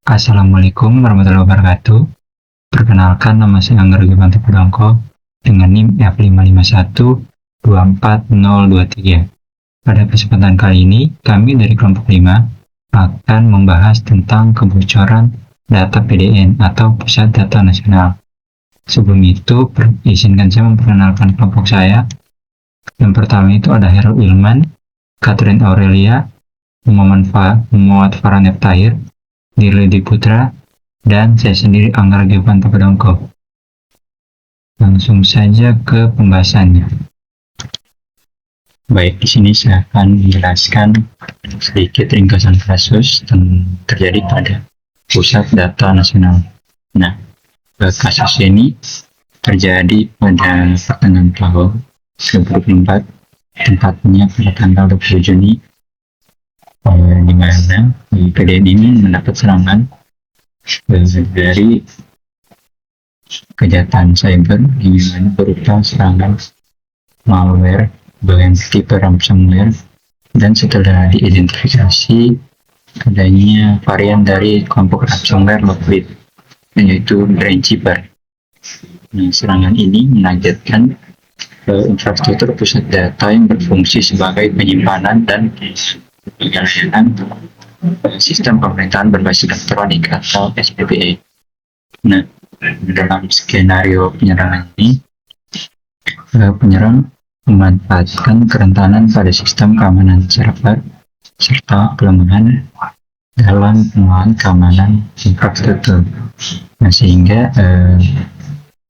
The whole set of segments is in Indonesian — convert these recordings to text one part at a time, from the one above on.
Assalamualaikum warahmatullahi wabarakatuh. Perkenalkan, nama saya Angga Rugimanto Pudongko dengan NIM F551-24023. Pada kesempatan kali ini, kami dari kelompok 5 akan membahas tentang kebocoran data PDN atau Pusat Data Nasional. Sebelum itu, izinkan saya memperkenalkan kelompok saya. Yang pertama itu ada Herul Ilman, Catherine Aurelia, Muhammad Farhan Tahir, Dirli Putra, dan saya sendiri Angga Rugimanto Pudongko. Langsung saja ke pembahasannya. Baik, di sini saya akan menjelaskan sedikit ringkasan kasus yang terjadi pada Pusat Data Nasional. Nah, kasus ini terjadi pada pertengahan tahun 2024, tempatnya pada tanggal 20 Juni, di mana PDN ini mendapat serangan dari kejahatan cyber, di mana berupa serangan malware tipe ransomware, dan setelah diidentifikasi adanya varian dari kelompok ransomware Lockbit, yaitu Brainkeeper. Nah, serangan ini menargetkan infrastruktur pusat data yang berfungsi sebagai penyimpanan dan layanan sistem pemerintahan berbasis elektronik atau SPPE. Nah, dalam skenario penyerangan ini, penyerang memanfaatkan kerentanan pada sistem keamanan server serta kelemahan dalam pengelolaan keamanan infrastruktur. Nah, sehingga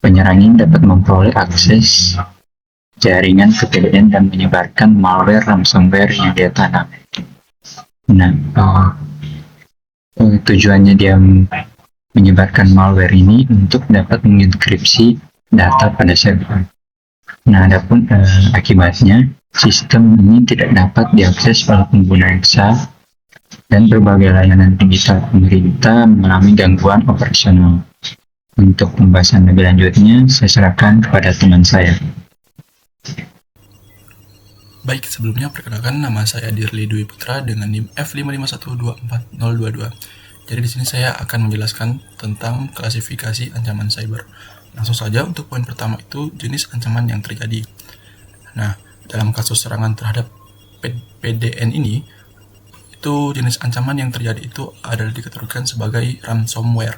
penyerang ini dapat memperoleh akses jaringan ke PDN dan menyebarkan malware ransomware yang dia tanam. Nah, tujuannya dia menyebarkan malware ini untuk dapat mengenkripsi data pada server. Nah, adapun akibatnya, sistem ini tidak dapat diakses oleh pengguna yang sah dan berbagai layanan digital pemerintah mengalami gangguan operasional. Untuk pembahasan lebih lanjutnya, saya serahkan kepada teman saya. Baik, sebelumnya perkenalkan, nama saya Dirli Putra dengan NIM F551-24022. Jadi di sini saya akan menjelaskan tentang klasifikasi ancaman cyber. Langsung saja untuk poin pertama itu jenis ancaman yang terjadi. Nah, dalam kasus serangan terhadap PDN ini, itu jenis ancaman yang terjadi itu adalah dikategorikan sebagai ransomware.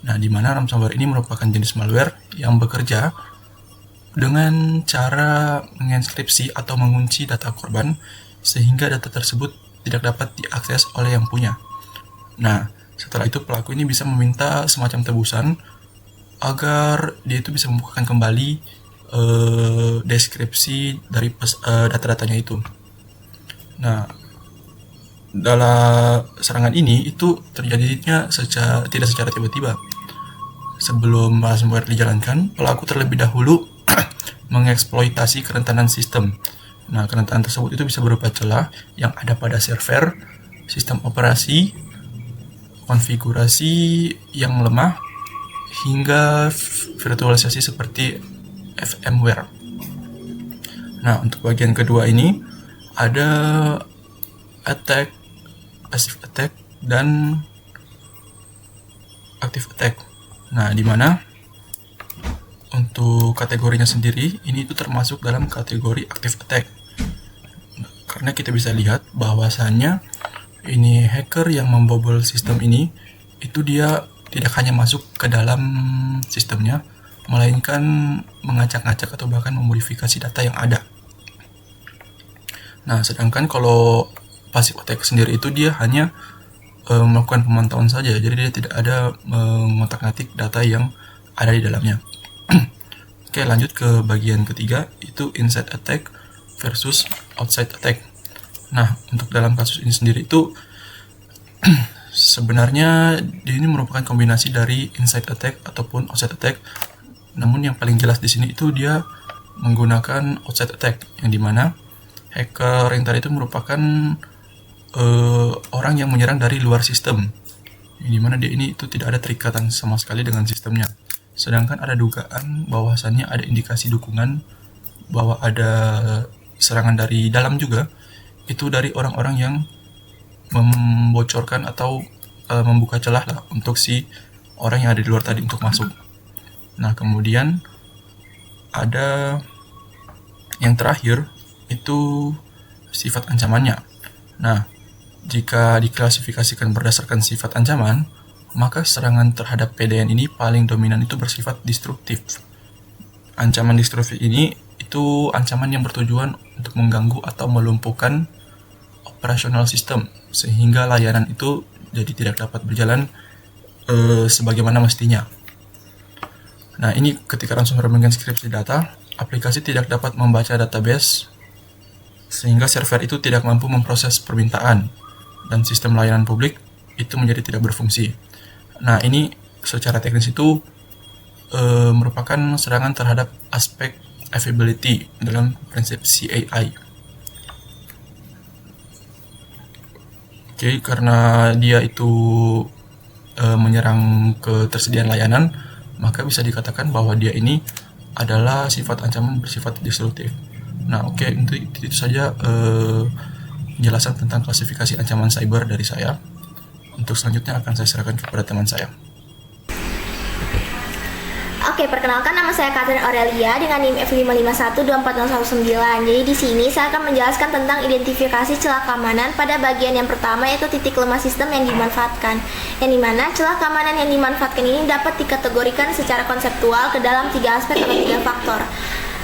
Nah, di mana ransomware ini merupakan jenis malware yang bekerja dengan cara menginskripsi atau mengunci data korban sehingga data tersebut tidak dapat diakses oleh yang punya. Nah, setelah itu pelaku ini bisa meminta semacam tebusan agar dia itu bisa membukakan kembali deskripsi dari data-datanya itu. Nah, dalam serangan ini itu terjadinya tidak secara tiba-tiba. Sebelum ransomware dijalankan, pelaku terlebih dahulu mengeksploitasi kerentanan sistem. Nah, kerentanan tersebut itu bisa berupa celah yang ada pada server, sistem operasi, konfigurasi yang lemah, hingga virtualisasi seperti VMware. Nah, untuk bagian kedua ini ada attack, passive attack, dan active attack. Nah, di mana untuk kategorinya sendiri ini itu termasuk dalam kategori active attack. Nah, karena kita bisa lihat bahwasannya ini hacker yang membobol sistem ini itu dia tidak hanya masuk ke dalam sistemnya, melainkan mengacak-ngacak atau bahkan memodifikasi data yang ada. Nah, sedangkan kalau passive attack sendiri itu dia hanya melakukan pemantauan saja, jadi dia tidak ada mengotak-ngatik data yang ada di dalamnya. Oke, lanjut ke bagian ketiga, itu inside attack versus outside attack. Nah, untuk dalam kasus ini sendiri itu sebenarnya ini merupakan kombinasi dari inside attack ataupun outside attack. Namun yang paling jelas di sini itu dia menggunakan outside attack, yang dimana hacker yang tadi itu merupakan orang yang menyerang dari luar sistem, yang dimana dia ini itu tidak ada terikatan sama sekali dengan sistemnya. Sedangkan ada dugaan bahwasannya ada indikasi dukungan bahwa ada serangan dari dalam juga, itu dari orang-orang yang membocorkan atau membuka celah lah untuk si orang yang ada di luar tadi untuk masuk. Nah, kemudian ada yang terakhir itu sifat ancamannya. Nah, jika diklasifikasikan berdasarkan sifat ancaman, maka serangan terhadap PDN ini paling dominan itu bersifat destruktif. Ancaman destruktif ini itu ancaman yang bertujuan untuk mengganggu atau melumpuhkan operasional sistem, sehingga layanan itu jadi tidak dapat berjalan sebagaimana mestinya. Nah, ini ketika ransomware mengenskripsi data, aplikasi tidak dapat membaca database sehingga server itu tidak mampu memproses permintaan dan sistem layanan publik itu menjadi tidak berfungsi. Nah, ini secara teknis itu merupakan serangan terhadap aspek availability dalam prinsip CAI. Oke, karena dia itu menyerang ketersediaan layanan, maka bisa dikatakan bahwa dia ini adalah sifat ancaman bersifat destruktif. Nah, oke, itu saja penjelasan tentang klasifikasi ancaman cyber dari saya. Untuk selanjutnya akan saya serahkan kepada teman saya. Oke, perkenalkan, nama saya Catherine Aurelia dengan NIM F551240119. Jadi di sini saya akan menjelaskan tentang identifikasi celah keamanan pada bagian yang pertama, yaitu titik lemah sistem yang dimanfaatkan. Yang dimana celah keamanan yang dimanfaatkan ini dapat dikategorikan secara konseptual ke dalam 3 aspek atau 3 faktor.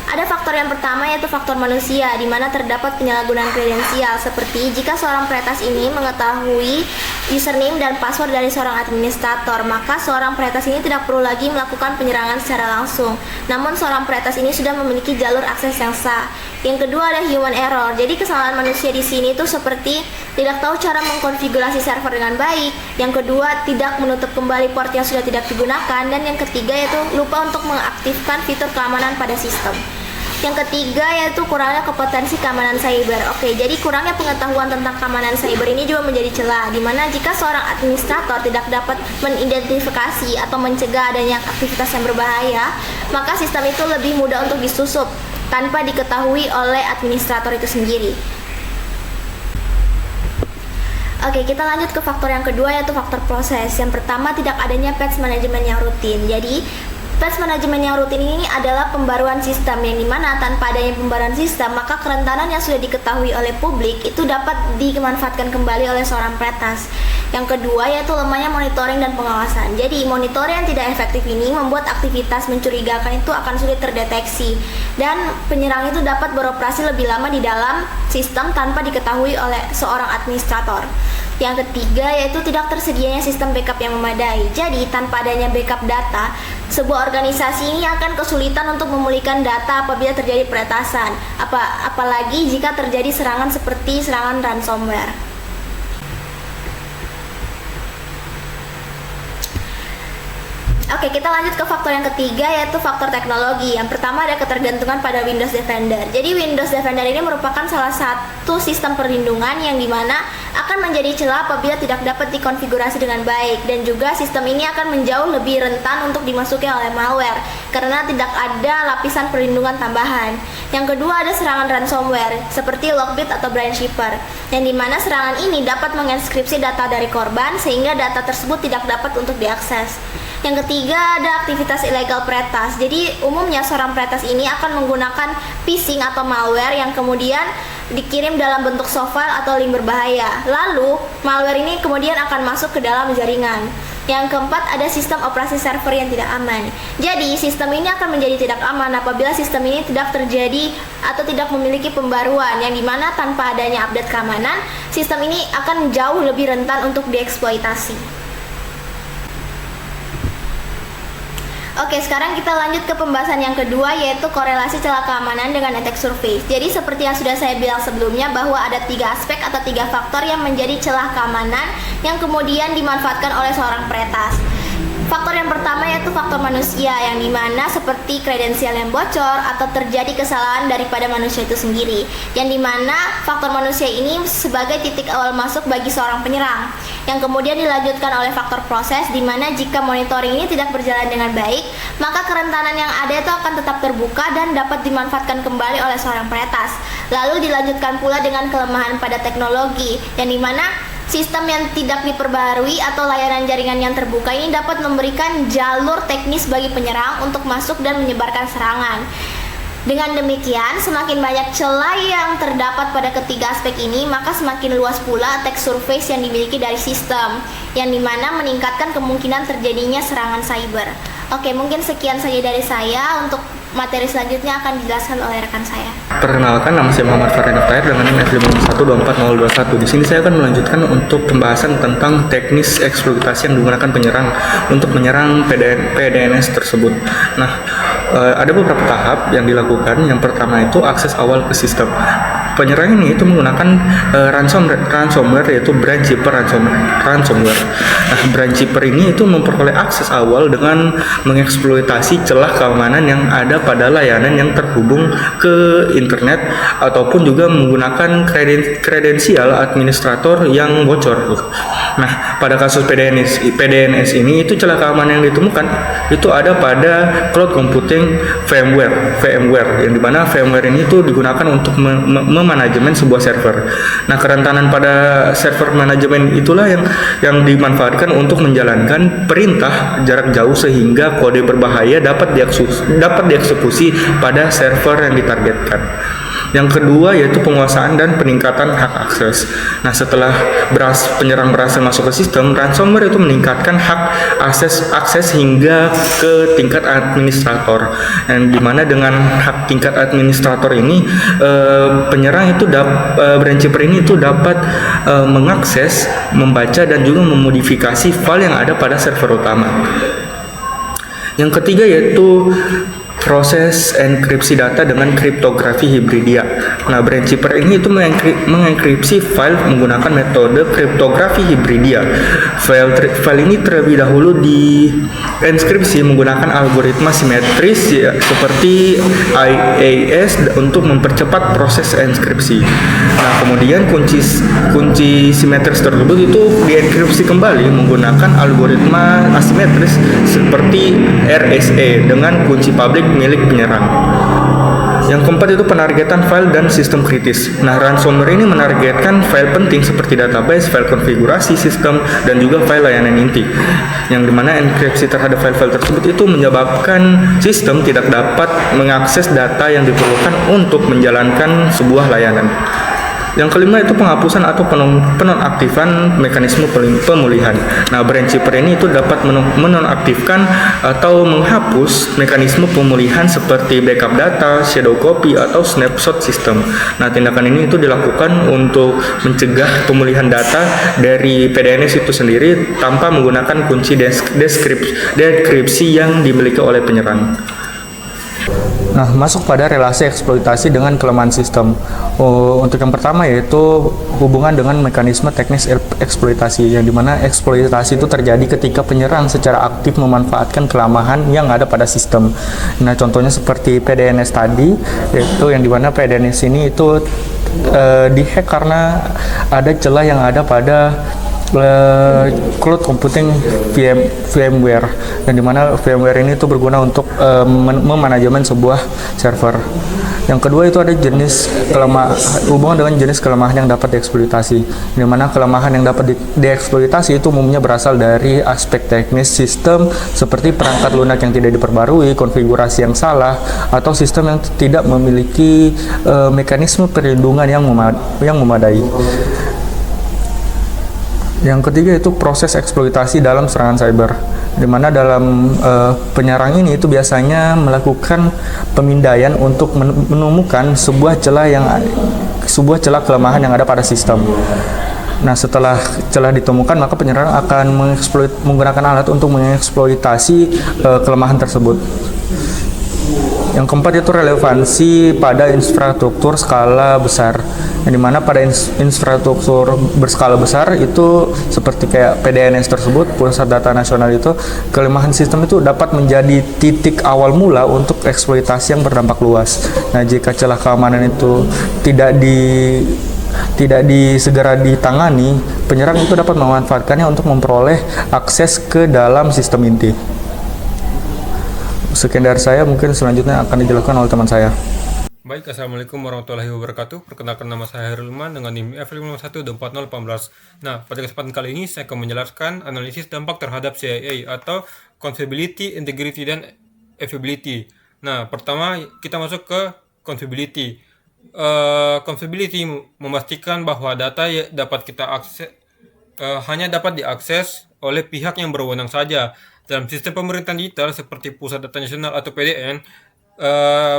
Ada faktor yang pertama, yaitu faktor manusia, di mana terdapat penyalahgunaan kredensial, seperti jika seorang peretas ini mengetahui username dan password dari seorang administrator, maka seorang peretas ini tidak perlu lagi melakukan penyerangan secara langsung. Namun seorang peretas ini sudah memiliki jalur akses yang sah. Yang kedua ada human error. Jadi kesalahan manusia di sini itu seperti tidak tahu cara mengkonfigurasi server dengan baik. Yang kedua, tidak menutup kembali port yang sudah tidak digunakan. Dan yang ketiga yaitu lupa untuk mengaktifkan fitur keamanan pada sistem. Yang ketiga yaitu kurangnya kompetensi keamanan cyber. Oke, jadi kurangnya pengetahuan tentang keamanan cyber ini juga menjadi celah, di mana jika seorang administrator tidak dapat mengidentifikasi atau mencegah adanya aktivitas yang berbahaya, maka sistem itu lebih mudah untuk disusup tanpa diketahui oleh administrator itu sendiri. Oke, kita lanjut ke faktor yang kedua, yaitu faktor proses. Yang pertama, tidak adanya patch management yang rutin. Jadi patch manajemen yang rutin ini adalah pembaruan sistem, yang dimana tanpa adanya pembaruan sistem, maka kerentanan yang sudah diketahui oleh publik itu dapat dimanfaatkan kembali oleh seorang peretas. Yang kedua yaitu lemahnya monitoring dan pengawasan. Jadi monitoring yang tidak efektif ini membuat aktivitas mencurigakan itu akan sulit terdeteksi, dan penyerang itu dapat beroperasi lebih lama di dalam sistem tanpa diketahui oleh seorang administrator. Yang ketiga yaitu tidak tersedianya sistem backup yang memadai. Jadi tanpa adanya backup data, sebuah organisasi ini akan kesulitan untuk memulihkan data apabila terjadi peretasan, apalagi jika terjadi serangan seperti serangan ransomware. Oke, kita lanjut ke faktor yang ketiga, yaitu faktor teknologi. Yang pertama ada ketergantungan pada Windows Defender. Jadi Windows Defender ini merupakan salah satu sistem perlindungan yang dimana akan menjadi celah apabila tidak dapat dikonfigurasi dengan baik, dan juga sistem ini akan menjauh lebih rentan untuk dimasuki oleh malware karena tidak ada lapisan perlindungan tambahan. Yang kedua ada serangan ransomware seperti Lockbit atau Brainsweeper, yang dimana serangan ini dapat menginskripsi data dari korban sehingga data tersebut tidak dapat untuk diakses. Yang ketiga ada aktivitas ilegal peretas. Jadi umumnya seorang peretas ini akan menggunakan phishing atau malware yang kemudian dikirim dalam bentuk soft file atau link berbahaya. Lalu malware ini kemudian akan masuk ke dalam jaringan. Yang keempat ada sistem operasi server yang tidak aman. Jadi sistem ini akan menjadi tidak aman apabila sistem ini tidak terjadi atau tidak memiliki pembaruan, yang dimana tanpa adanya update keamanan, sistem ini akan jauh lebih rentan untuk dieksploitasi. Oke, sekarang kita lanjut ke pembahasan yang kedua, yaitu korelasi celah keamanan dengan attack surface. Jadi seperti yang sudah saya bilang sebelumnya, bahwa ada 3 aspek atau 3 faktor yang menjadi celah keamanan yang kemudian dimanfaatkan oleh seorang peretas. Faktor yang pertama yaitu faktor manusia, yang dimana seperti kredensial yang bocor atau terjadi kesalahan daripada manusia itu sendiri, yang dimana faktor manusia ini sebagai titik awal masuk bagi seorang penyerang, yang kemudian dilanjutkan oleh faktor proses, dimana jika monitoring ini tidak berjalan dengan baik, maka kerentanan yang ada itu akan tetap terbuka dan dapat dimanfaatkan kembali oleh seorang peretas. Lalu dilanjutkan pula dengan kelemahan pada teknologi, yang dimana Sistem yang tidak diperbarui atau layanan jaringan yang terbuka ini dapat memberikan jalur teknis bagi penyerang untuk masuk dan menyebarkan serangan. Dengan demikian, semakin banyak celah yang terdapat pada ketiga aspek ini, maka semakin luas pula attack surface yang dimiliki dari sistem, yang dimana meningkatkan kemungkinan terjadinya serangan cyber. Oke, mungkin sekian saja dari saya. Untuk materi selanjutnya akan dijelaskan oleh rekan saya. Perkenalkan, nama saya Muhammad Farhan Aftair dengan NIM F5124021. Di sini saya akan melanjutkan untuk pembahasan tentang teknis eksploitasi yang digunakan penyerang untuk menyerang PDNS tersebut. Nah, ada beberapa tahap yang dilakukan. Yang pertama itu akses awal ke sistem. Penyerang ini itu menggunakan ransomware, yaitu Brandkeeper ransomware. Nah, Brandkeeper ini itu memperoleh akses awal dengan mengeksploitasi celah keamanan yang ada pada layanan yang terhubung ke internet ataupun juga menggunakan kredensial administrator yang bocor. Nah, pada kasus PDNS ini itu celah keamanan yang ditemukan itu ada pada cloud computing VMware, yang dimana VMware ini itu digunakan untuk memanajemen sebuah server. Nah, kerentanan pada server manajemen itulah yang dimanfaatkan untuk menjalankan perintah jarak jauh sehingga kode berbahaya dapat dieksekusi pada server yang ditargetkan. Yang kedua yaitu penguasaan dan peningkatan hak akses. Nah, setelah penyerang berhasil masuk ke sistem, ransomware itu meningkatkan hak akses hingga ke tingkat administrator. Dan dimana dengan hak tingkat administrator ini, penyerang itu Brandkeeper ini itu dapat mengakses, membaca dan juga memodifikasi file yang ada pada server utama. Yang ketiga yaitu proses enkripsi data dengan kriptografi hibridia. Nah, Brandkeeper ini itu mengenkripsi file menggunakan metode kriptografi hibridia. File ini terlebih dahulu dienkripsi menggunakan algoritma simetris ya, seperti IAS untuk mempercepat proses enkripsi. Nah, kemudian kunci simetris tersebut itu dienkripsi kembali menggunakan algoritma asimetris seperti RSA dengan kunci publik milik penyerang. Yang keempat itu penargetan file dan sistem kritis. Nah, ransomware ini menargetkan file penting seperti database, file konfigurasi sistem, dan juga file layanan inti. Yang dimana enkripsi terhadap file-file tersebut itu menyebabkan sistem tidak dapat mengakses data yang diperlukan untuk menjalankan sebuah layanan. Yang kelima itu penghapusan atau penonaktifan mekanisme pemulihan. Nah, Brandkeeper ini itu dapat menonaktifkan atau menghapus mekanisme pemulihan seperti backup data, shadow copy, atau snapshot system. Nah, tindakan ini itu dilakukan untuk mencegah pemulihan data dari PDNS itu sendiri tanpa menggunakan kunci dekripsi yang dimiliki oleh penyerang. Nah, masuk pada relasi eksploitasi dengan kelemahan sistem. Untuk yang pertama yaitu hubungan dengan mekanisme teknis eksploitasi, yang dimana eksploitasi itu terjadi ketika penyerang secara aktif memanfaatkan kelemahan yang ada pada sistem. Nah, contohnya seperti PDNS tadi, yaitu yang dimana PDNS ini itu dihack karena ada celah yang ada pada cloud computing VMware, dan dimana VMware ini tuh berguna untuk memanajemen sebuah server. Yang kedua itu ada hubungan dengan jenis kelemahan yang dapat dieksploitasi, dimana kelemahan yang dapat dieksploitasi itu umumnya berasal dari aspek teknis sistem seperti perangkat lunak yang tidak diperbarui, konfigurasi yang salah, atau sistem yang tidak memiliki mekanisme perlindungan yang memadai. Yang ketiga itu proses eksploitasi dalam serangan cyber, di mana dalam penyerang ini itu biasanya melakukan pemindaian untuk menemukan sebuah celah kelemahan yang ada pada sistem. Nah, setelah celah ditemukan, maka penyerang akan menggunakan alat untuk mengeksploitasi kelemahan tersebut. Yang keempat itu relevansi pada infrastruktur skala besar, yang dimana pada infrastruktur berskala besar itu seperti kayak PDNS tersebut, pusat data nasional itu, kelemahan sistem itu dapat menjadi titik awal mula untuk eksploitasi yang berdampak luas. Nah, jika celah keamanan itu tidak segera ditangani, penyerang itu dapat memanfaatkannya untuk memperoleh akses ke dalam sistem inti. Sekian dari saya, mungkin selanjutnya akan dijelaskan oleh teman saya. Baik, Assalamualaikum warahmatullahi wabarakatuh. Perkenalkan, nama saya Herulman dengan NIM F551244018. Nah, pada kesempatan kali ini saya akan menjelaskan analisis dampak terhadap CIA atau Configurability, Integrity, dan Availability. Nah, pertama kita masuk ke Configurability. Configurability memastikan bahwa data dapat kita akses hanya dapat diakses oleh pihak yang berwenang saja. Dalam sistem pemerintahan digital seperti Pusat Data Nasional atau PDN,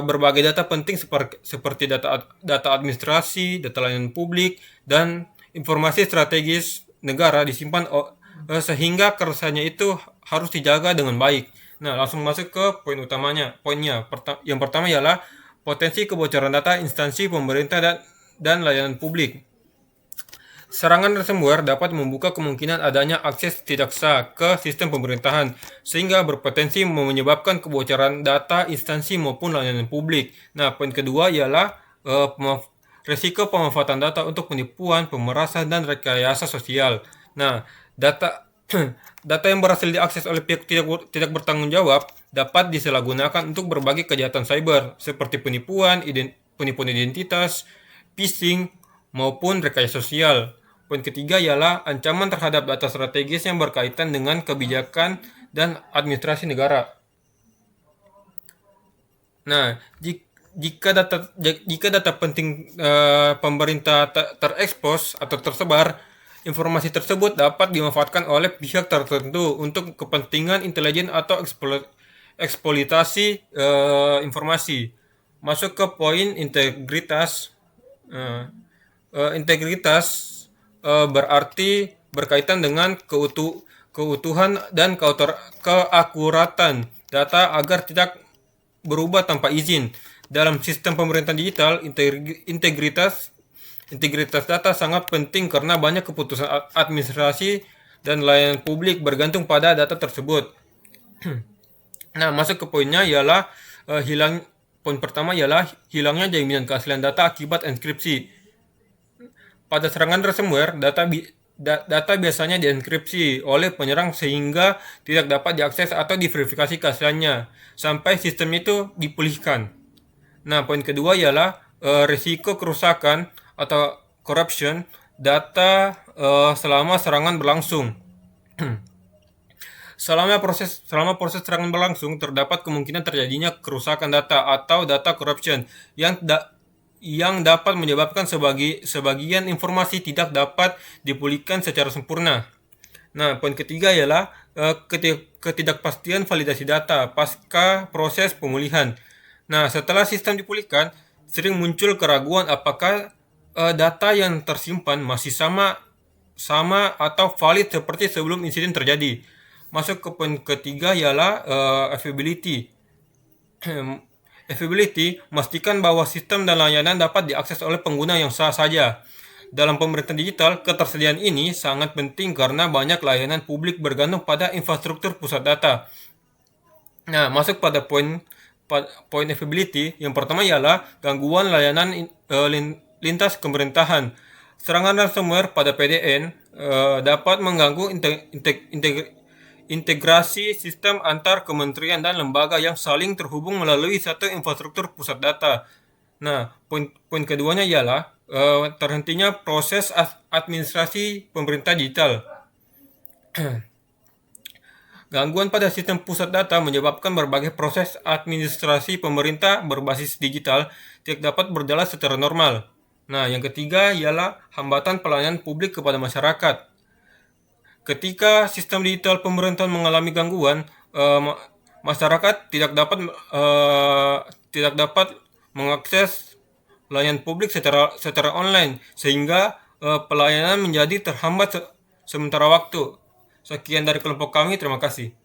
berbagai data penting seperti data administrasi, data layanan publik, dan informasi strategis negara disimpan sehingga kersanya itu harus dijaga dengan baik. Nah, langsung masuk ke poinnya. Yang pertama ialah potensi kebocoran data instansi pemerintah dan layanan publik. Serangan ransomware dapat membuka kemungkinan adanya akses tidak sah ke sistem pemerintahan, sehingga berpotensi menyebabkan kebocoran data instansi maupun layanan publik. Nah, poin kedua ialah risiko pemanfaatan data untuk penipuan, pemerasan, dan rekayasa sosial. Nah, data yang berhasil diakses oleh pihak tidak bertanggung jawab dapat disalahgunakan untuk berbagai kejahatan cyber, seperti penipuan identitas, phishing, maupun rekayasa sosial. Poin ketiga ialah ancaman terhadap data strategis yang berkaitan dengan kebijakan dan administrasi negara. Nah, jika data penting pemerintah terekspos atau tersebar, informasi tersebut dapat dimanfaatkan oleh pihak tertentu untuk kepentingan intelijen atau eksploitasi informasi. Masuk ke poin integritas. Integritas berarti berkaitan dengan keutuhan dan keakuratan data agar tidak berubah tanpa izin. Dalam sistem pemerintahan digital, integritas data sangat penting karena banyak keputusan administrasi dan layanan publik bergantung pada data tersebut. Nah, masuk ke poinnya ialah poin pertama ialah hilangnya jaminan keaslian data akibat enkripsi. Pada serangan ransomware, data biasanya dienkripsi oleh penyerang sehingga tidak dapat diakses atau diverifikasi keasliannya sampai sistem itu dipulihkan. Nah, poin kedua ialah risiko kerusakan atau corruption data selama serangan berlangsung. Selama proses serangan berlangsung, terdapat kemungkinan terjadinya kerusakan data atau data corruption yang dapat menyebabkan sebagian informasi tidak dapat dipulihkan secara sempurna. Nah, poin ketiga ialah ketidakpastian validasi data pasca proses pemulihan. Nah, setelah sistem dipulihkan, sering muncul keraguan apakah data yang tersimpan masih sama atau valid seperti sebelum insiden terjadi. Masuk ke poin ketiga ialah availability. Availability memastikan bahwa sistem dan layanan dapat diakses oleh pengguna yang sah saja. Dalam pemerintahan digital, ketersediaan ini sangat penting karena banyak layanan publik bergantung pada infrastruktur pusat data. Nah, masuk pada poin availability. Yang pertama ialah gangguan layanan lintas pemerintahan. Serangan ransomware pada PDN dapat mengganggu integrasi sistem antar kementerian dan lembaga yang saling terhubung melalui satu infrastruktur pusat data. Nah, poin keduanya ialah terhentinya proses administrasi pemerintah digital. Gangguan pada sistem pusat data menyebabkan berbagai proses administrasi pemerintah berbasis digital tidak dapat berjalan secara normal. Nah, yang ketiga ialah hambatan pelayanan publik kepada masyarakat. Ketika sistem digital pemerintahan mengalami gangguan, masyarakat tidak dapat mengakses layanan publik secara online, sehingga pelayanan menjadi terhambat sementara waktu. Sekian dari kelompok kami, terima kasih.